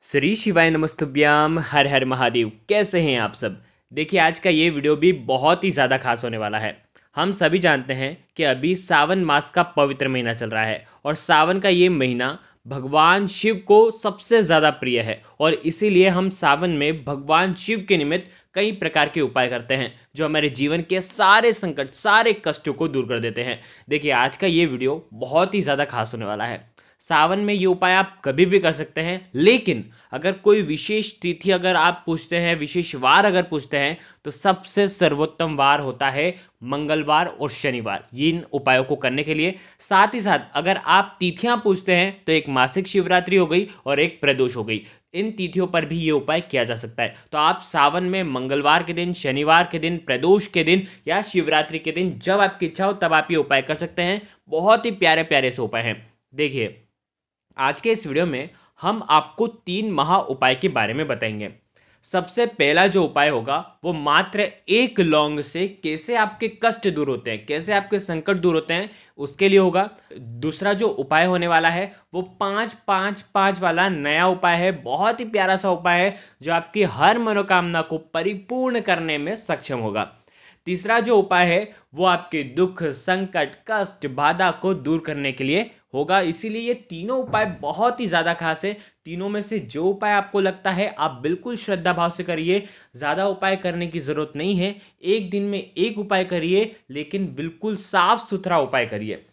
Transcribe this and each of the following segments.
श्री शिवाय नमस्तुभ्याम हर हर महादेव। कैसे हैं आप सब। देखिए, आज का ये वीडियो भी बहुत ही ज़्यादा खास होने वाला है। हम सभी जानते हैं कि अभी सावन मास का पवित्र महीना चल रहा है और सावन का ये महीना भगवान शिव को सबसे ज़्यादा प्रिय है और इसीलिए हम सावन में भगवान शिव के निमित्त कई प्रकार के उपाय करते हैं जो हमारे जीवन के सारे संकट सारे कष्टों को दूर कर देते हैं। देखिए, आज का ये वीडियो बहुत ही ज़्यादा खास होने वाला है। सावन में ये उपाय आप कभी भी कर सकते हैं, लेकिन अगर कोई विशेष तिथि अगर आप पूछते हैं, विशेष वार अगर पूछते हैं, तो सबसे सर्वोत्तम वार होता है मंगलवार और शनिवार इन उपायों को करने के लिए। साथ ही साथ अगर आप तिथियां पूछते हैं तो एक मासिक शिवरात्रि हो गई और एक प्रदोष हो गई। इन तिथियों पर भी ये उपाय किया जा सकता है। तो आप सावन में मंगलवार के दिन, शनिवार के दिन, प्रदोष के दिन या शिवरात्रि के दिन जब आपकी इच्छा हो तब आप ये उपाय कर सकते हैं। बहुत ही प्यारे प्यारे से उपाय हैं। देखिए, आज के इस वीडियो में हम आपको 3 महा उपाय के बारे में बताएंगे। सबसे पहला जो उपाय होगा वो मात्र एक लौंग से कैसे आपके कष्ट दूर होते हैं, कैसे आपके संकट दूर होते हैं, उसके लिए होगा। दूसरा जो उपाय होने वाला है वो 5-5-5 वाला नया उपाय है। बहुत ही प्यारा सा उपाय है जो आपकी हर मनोकामना को परिपूर्ण करने में सक्षम होगा। तीसरा जो उपाय है वो आपके दुख, संकट, कष्ट, बाधा को दूर करने के लिए होगा। इसीलिए ये तीनों उपाय बहुत ही ज़्यादा खास है। तीनों में से जो उपाय आपको लगता है आप बिल्कुल श्रद्धा भाव से करिए। ज़्यादा उपाय करने की ज़रूरत नहीं है। एक दिन में एक उपाय करिए, लेकिन बिल्कुल साफ सुथरा उपाय करिए।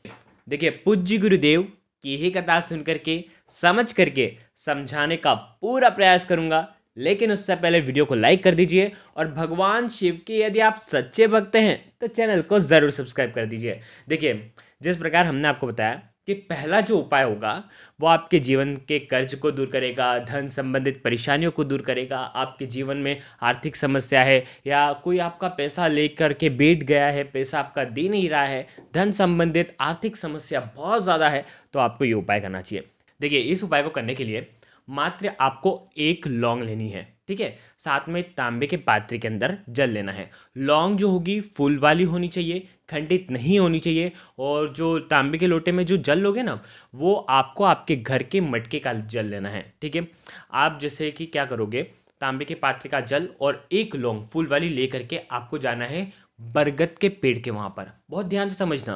देखिए, पूज्य गुरुदेव की ही कथा सुन करके, समझ करके समझाने का पूरा प्रयास करूंगा। लेकिन उससे पहले वीडियो को लाइक कर दीजिए और भगवान शिव के यदि आप सच्चे भक्त हैं तो चैनल को ज़रूर सब्सक्राइब कर दीजिए। देखिए, जिस प्रकार हमने आपको बताया कि पहला जो उपाय होगा वो आपके जीवन के कर्ज को दूर करेगा, धन संबंधित परेशानियों को दूर करेगा। आपके जीवन में आर्थिक समस्या है या कोई आपका पैसा लेकर के बैठ गया है, पैसा आपका दे नहीं रहा है, धन संबंधित आर्थिक समस्या बहुत ज़्यादा है, तो आपको ये उपाय करना चाहिए। देखिए, इस उपाय को करने के लिए मात्र आपको एक लौंग लेनी है, ठीक है। साथ में तांबे के पात्र के अंदर जल लेना है। लौंग जो होगी फूल वाली होनी चाहिए, खंडित नहीं होनी चाहिए। और जो तांबे के लोटे में जो जल लोगे ना, वो आपको आपके घर के मटके का जल लेना है, ठीक है। आप जैसे कि क्या करोगे, तांबे के पात्र का जल और एक लौंग फूल वाली लेकर के आपको जाना है बरगद के पेड़ के वहाँ पर। बहुत ध्यान से समझना,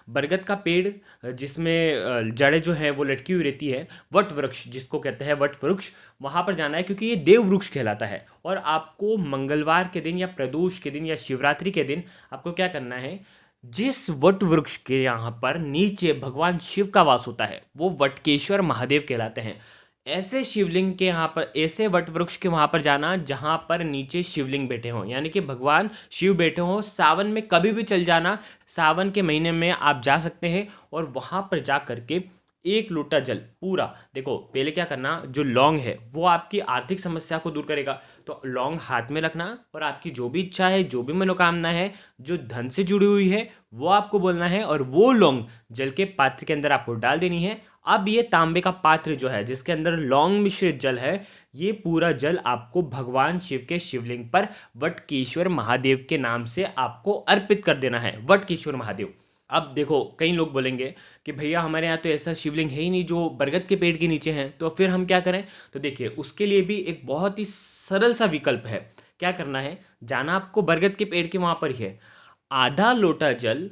बरगद का पेड़ जिसमें जड़ें जो है वो लटकी हुई रहती है, वट वृक्ष जिसको कहते हैं वट वृक्ष, वहाँ पर जाना है क्योंकि ये देव वृक्ष कहलाता है। और आपको मंगलवार के दिन या प्रदोष के दिन या शिवरात्रि के दिन आपको क्या करना है, जिस वट वृक्ष के यहाँ पर नीचे भगवान शिव का वास होता है वो वटकेश्वर महादेव कहलाते हैं। ऐसे शिवलिंग के यहाँ पर, ऐसे वट वृक्ष के वहाँ पर जाना जहाँ पर नीचे शिवलिंग बैठे हों, यानी कि भगवान शिव बैठे हों। सावन में कभी भी चल जाना, सावन के महीने में आप जा सकते हैं और वहाँ पर जा करके एक लोटा जल पूरा, देखो पहले क्या करना, जो लौंग है वो आपकी आर्थिक समस्या को दूर करेगा। तो लौंग हाथ में रखना और आपकी जो भी इच्छा है, जो भी मनोकामना है, जो धन से जुड़ी हुई है, वो आपको बोलना है और वो लौंग जल के पात्र के अंदर आपको डाल देनी है। अब ये तांबे का पात्र जो है जिसके अंदर लौंग मिश्रित जल है, ये पूरा जल आपको भगवान शिव के शिवलिंग पर वटकेश्वर महादेव के नाम से आपको अर्पित कर देना है। वटकेश्वर महादेव। अब देखो, कई लोग बोलेंगे कि भैया हमारे यहाँ तो ऐसा शिवलिंग है ही नहीं जो बरगद के पेड़ के नीचे है, तो फिर हम क्या करें। तो देखिए, उसके लिए भी एक बहुत ही सरल सा विकल्प है। क्या करना है, जाना आपको बरगद के पेड़ के वहां पर ही है। आधा लोटा जल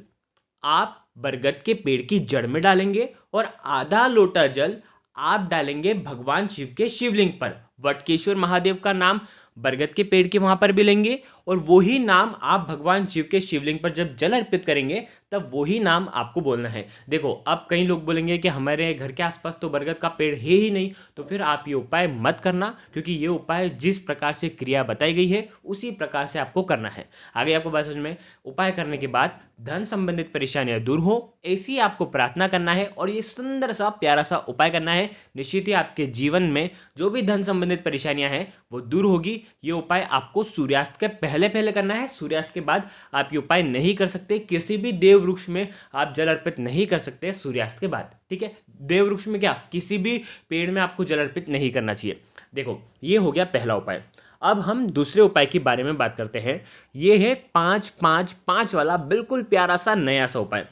आप बरगद के पेड़ की जड़ में डालेंगे और आधा लोटा जल आप डालेंगे भगवान शिव के शिवलिंग पर। वटकेश्वर महादेव का नाम बरगद के पेड़ के वहां पर भी लेंगे और वही नाम आप भगवान शिव के शिवलिंग पर जब जल अर्पित करेंगे तब वही नाम आपको बोलना है। देखो, अब कई लोग बोलेंगे कि हमारे घर के आसपास तो बरगद का पेड़ है ही नहीं, तो फिर आप ये उपाय मत करना, क्योंकि ये उपाय जिस प्रकार से क्रिया बताई गई है उसी प्रकार से आपको करना है। आगे आपको बात समझ में। उपाय करने के बाद धन संबंधित परेशानियां दूर हो, ऐसी आपको प्रार्थना करना है और ये सुंदर सा प्यारा सा उपाय करना है। निश्चित ही आपके जीवन में जो भी धन संबंधित परेशानियां हैं वो दूर होगी। ये उपाय आपको सूर्यास्त के पहले पहले करना है। सूर्यास्त के बाद आप ये उपाय नहीं कर सकते। किसी भी देव वृक्ष में आप जल अर्पित नहीं कर सकते सूर्यास्त के बाद, ठीक है। देव वृक्ष में क्या, किसी भी पेड़ में आपको जल अर्पित नहीं करना चाहिए। देखो, ये हो गया पहला उपाय। अब हम दूसरे उपाय के बारे में बात करते हैं। ये है 5-5-5 वाला बिल्कुल प्यारा सा नया सा उपाय।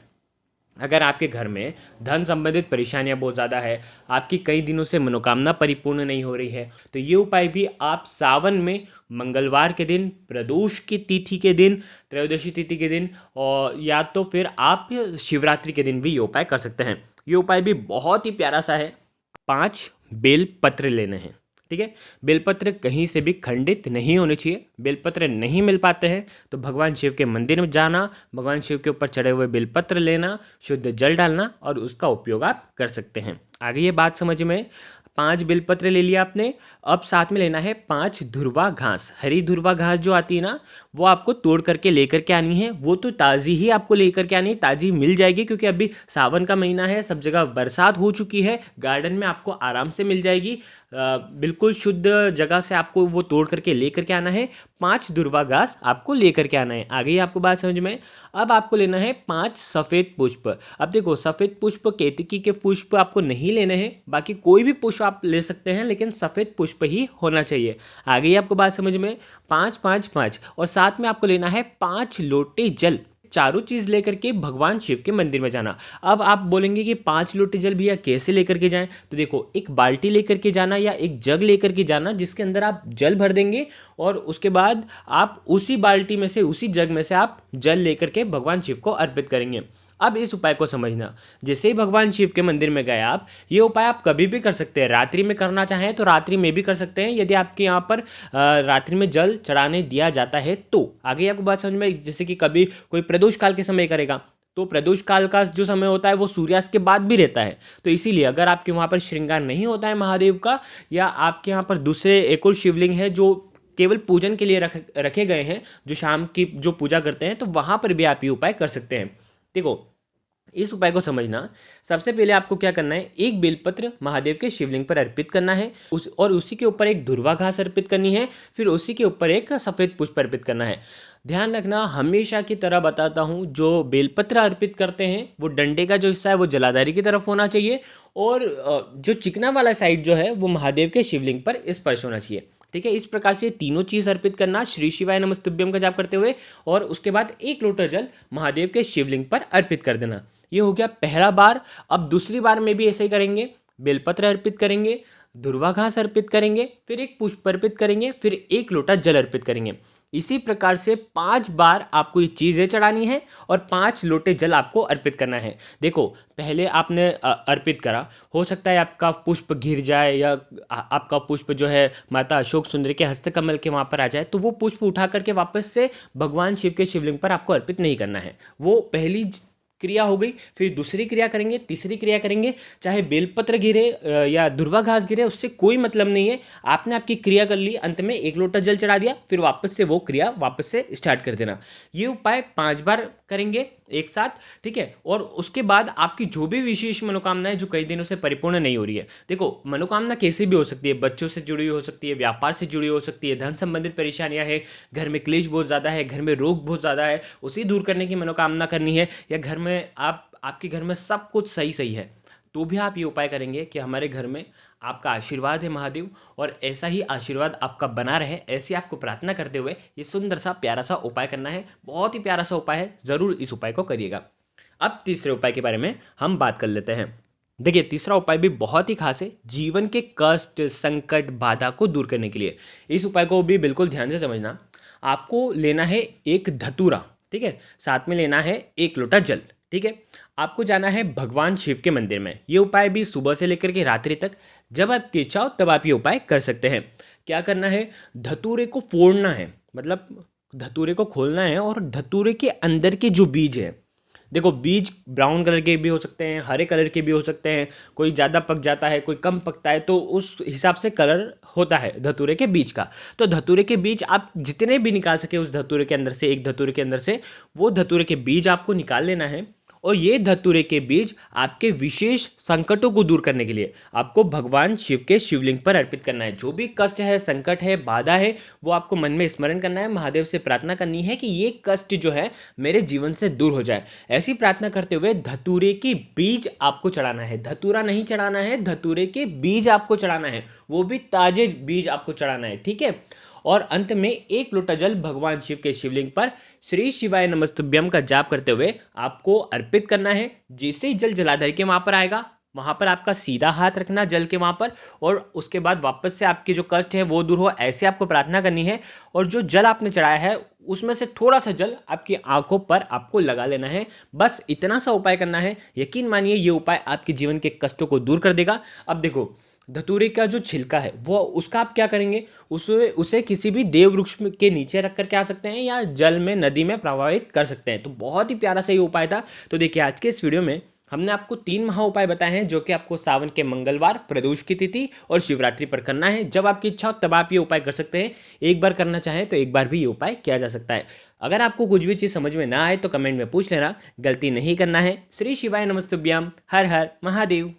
अगर आपके घर में धन संबंधित परेशानियां बहुत ज़्यादा है, आपकी कई दिनों से मनोकामना परिपूर्ण नहीं हो रही है, तो ये उपाय भी आप सावन में मंगलवार के दिन, प्रदोष की तिथि के दिन, त्रयोदशी तिथि के दिन, और या तो फिर आप शिवरात्रि के दिन भी ये उपाय कर सकते हैं। ये उपाय भी बहुत ही प्यारा सा है। 5 बेल पत्र लेने हैं, ठीक है। बेलपत्र कहीं से भी खंडित नहीं होने चाहिए। बेलपत्र नहीं मिल पाते हैं तो भगवान शिव के मंदिर में जाना, भगवान शिव के ऊपर चढ़े हुए बेलपत्र लेना, शुद्ध जल डालना और उसका उपयोग आप कर सकते हैं। आगे ये बात समझ में। 5 बेलपत्र ले लिया आपने। अब साथ में लेना है 5 धुर्वा घास। हरी धुर्वा घास जो आती है ना, वो आपको तोड़ करके लेकर के आनी है। वो तो ताज़ी ही आपको लेकर के आनी है, ताज़ी मिल जाएगी क्योंकि अभी सावन का महीना है, सब जगह बरसात हो चुकी है, गार्डन में आपको आराम से मिल जाएगी। बिल्कुल शुद्ध जगह से आपको वो तोड़ करके लेकर के आना है। 5 दुर्वा घास आपको लेकर के आना है। आ गई आपको बात समझ में। अब आपको लेना है 5 सफ़ेद पुष्प। अब देखो, सफ़ेद पुष्प केतकी के पुष्प आपको नहीं लेने हैं, बाकी कोई भी पुष्प आप ले सकते हैं, लेकिन सफ़ेद पुष्प ही होना चाहिए। आ गई आपको बात समझ में। 5 5 5 और साथ में आपको लेना है 5 लोटे जल। चारों चीज़ लेकर के भगवान शिव के मंदिर में जाना। अब आप बोलेंगे कि 5 लोटे जल भैया कैसे लेकर के जाएं, तो देखो, एक बाल्टी लेकर के जाना या एक जग लेकर के जाना जिसके अंदर आप जल भर देंगे, और उसके बाद आप उसी बाल्टी में से, उसी जग में से आप जल लेकर के भगवान शिव को अर्पित करेंगे। अब इस उपाय को समझना। जैसे ही भगवान शिव के मंदिर में गए आप, ये उपाय आप कभी भी कर सकते हैं। रात्रि में करना चाहें तो रात्रि में भी कर सकते हैं, यदि आपके यहाँ पर रात्रि में जल चढ़ाने दिया जाता है तो। आगे आपको बात समझ में। जैसे कि कभी कोई प्रदोष काल के समय करेगा, तो प्रदोष काल का जो समय होता है वो सूर्यास्त के बाद भी रहता है। तो इसीलिए अगर आपके वहाँ पर श्रृंगार नहीं होता है महादेव का, या आपके यहाँ पर दूसरे एक और शिवलिंग है जो केवल पूजन के लिए रखे गए हैं, जो शाम की जो पूजा करते हैं, तो वहाँ पर भी आप ये उपाय कर सकते हैं। देखो, इस उपाय को समझना। सबसे पहले आपको क्या करना है, एक बेलपत्र महादेव के शिवलिंग पर अर्पित करना है, उसी के ऊपर एक धुर्वा घास अर्पित करनी है, फिर उसी के ऊपर एक सफ़ेद पुष्प अर्पित करना है। ध्यान रखना, हमेशा की तरह बताता हूँ, जो बेलपत्र अर्पित करते हैं वो डंडे का जो हिस्सा है वो जलाधारी की तरफ होना चाहिए, और जो चिकना वाला साइड जो है वो महादेव के शिवलिंग पर स्पर्श होना चाहिए। ठीक है, इस प्रकार से तीनों चीज़ अर्पित करना, श्री शिवाय नमस्तुभ्यम का जाप करते हुए, और उसके बाद 1 लोटा जल महादेव के शिवलिंग पर अर्पित कर देना। ये हो गया पहला बार। अब दूसरी बार में भी ऐसे ही करेंगे। बेलपत्र अर्पित करेंगे, दुर्वा घास अर्पित करेंगे, फिर एक पुष्प अर्पित करेंगे, फिर 1 लोटा जल अर्पित करेंगे। इसी प्रकार से 5 बार आपको ये चीज़ें चढ़ानी है और 5 लोटे जल आपको अर्पित करना है। देखो, पहले आपने अर्पित करा, हो सकता है आपका पुष्प गिर जाए, या आपका पुष्प जो है माता अशोक सुंदरी के हस्तकमल के वहाँ पर आ जाए, तो वो पुष्प उठा करके वापस से भगवान शिव के शिवलिंग पर आपको अर्पित नहीं करना है। वो पहली क्रिया हो गई, फिर दूसरी क्रिया करेंगे, तीसरी क्रिया करेंगे। चाहे बेलपत्र गिरे या दुर्वा घास गिरे, उससे कोई मतलब नहीं है। आपने आपकी क्रिया कर ली, अंत में 1 लोटा जल चढ़ा दिया, फिर वापस से वो क्रिया वापस से स्टार्ट कर देना। ये उपाय 5 बार करेंगे एक साथ, ठीक है। और उसके बाद आपकी जो भी विशेष मनोकामना है जो कई दिनों से परिपूर्ण नहीं हो रही है, देखो, मनोकामना कैसी भी हो सकती है, बच्चों से जुड़ी हो सकती है, व्यापार से जुड़ी हो सकती है, धन संबंधित परेशानियां है, घर में क्लेश बहुत ज़्यादा है, घर में रोग बहुत ज़्यादा है, उसे दूर करने की मनोकामना करनी है, या घर में आपके घर में सब कुछ सही सही है, तो भी आप ये उपाय करेंगे कि हमारे घर में आपका आशीर्वाद है महादेव, और ऐसा ही आशीर्वाद आपका बना रहे, ऐसी आपको प्रार्थना करते हुए ये सुंदर सा प्यारा सा उपाय करना है। बहुत ही प्यारा सा उपाय है, ज़रूर इस उपाय को करिएगा। अब तीसरे उपाय के बारे में हम बात कर लेते हैं। देखिए, तीसरा उपाय भी बहुत ही खास है, जीवन के कष्ट, संकट, बाधा को दूर करने के लिए। इस उपाय को भी बिल्कुल ध्यान से समझना। आपको लेना है एक धतूरा, ठीक है, साथ में लेना है 1 लोटा जल, ठीक है। आपको जाना है भगवान शिव के मंदिर में। ये उपाय भी सुबह से लेकर के रात्रि तक, जब आपकी इच्छा हो तब आप ये उपाय कर सकते हैं। क्या करना है, धतूरे को फोड़ना है, मतलब धतूरे को खोलना है, और धतूरे के अंदर के जो बीज है, देखो, बीज ब्राउन कलर के भी हो सकते हैं, हरे कलर के भी हो सकते हैं, कोई ज़्यादा पक जाता है, कोई कम पकता है, तो उस हिसाब से कलर होता है धतूरे के बीज का। तो धतूरे के बीज आप जितने भी निकाल सके उस धतूरे के अंदर से, एक धतूरे के अंदर से, वो धतूरे के बीज आपको निकाल लेना है। और ये धतूरे के बीज आपके विशेष संकटों को दूर करने के लिए आपको भगवान शिव के शिवलिंग पर अर्पित करना है। जो भी कष्ट है, संकट है, बाधा है, वो आपको मन में स्मरण करना है, महादेव से प्रार्थना करनी है कि ये कष्ट जो है मेरे जीवन से दूर हो जाए। ऐसी प्रार्थना करते हुए धतूरे के बीज आपको चढ़ाना है। धतूरा नहीं चढ़ाना है, धतूरे के बीज आपको चढ़ाना है, वो भी ताजे बीज आपको चढ़ाना है, ठीक है। और अंत में 1 लोटा जल भगवान शिव के शिवलिंग पर श्री शिवाय नमस्तुभ्यम का जाप करते हुए आपको अर्पित करना है। जैसे ही जल जलाधार के वहां पर आएगा, वहां पर आपका सीधा हाथ रखना जल के वहां पर, और उसके बाद वापस से आपके जो कष्ट है वो दूर हो, ऐसे आपको प्रार्थना करनी है। और जो जल आपने चढ़ाया है उसमें से थोड़ा सा जल आपकी आंखों पर आपको लगा लेना है। बस इतना सा उपाय करना है। यकीन मानिए ये उपाय आपके जीवन के कष्टों को दूर कर देगा। अब देखो, धतूरे का जो छिलका है वो उसका आप क्या करेंगे, उसे उसे किसी भी देव वृक्ष के नीचे रख करके आ सकते हैं या जल में, नदी में प्रवाहित कर सकते हैं। तो बहुत ही प्यारा सा ये उपाय था। तो देखिए, आज के इस वीडियो में हमने आपको 3 महा उपाय बताए हैं जो कि आपको सावन के मंगलवार, प्रदोष की तिथि और शिवरात्रि पर करना है। जब आपकी इच्छा हो तब आप ये उपाय कर सकते हैं। एक बार करना चाहें तो एक बार भी ये उपाय किया जा सकता है। अगर आपको कुछ भी चीज़ समझ में ना आए तो कमेंट में पूछ लेना, गलती नहीं करना है। श्री शिवाय नमस्तुभ्याम। हर हर महादेव।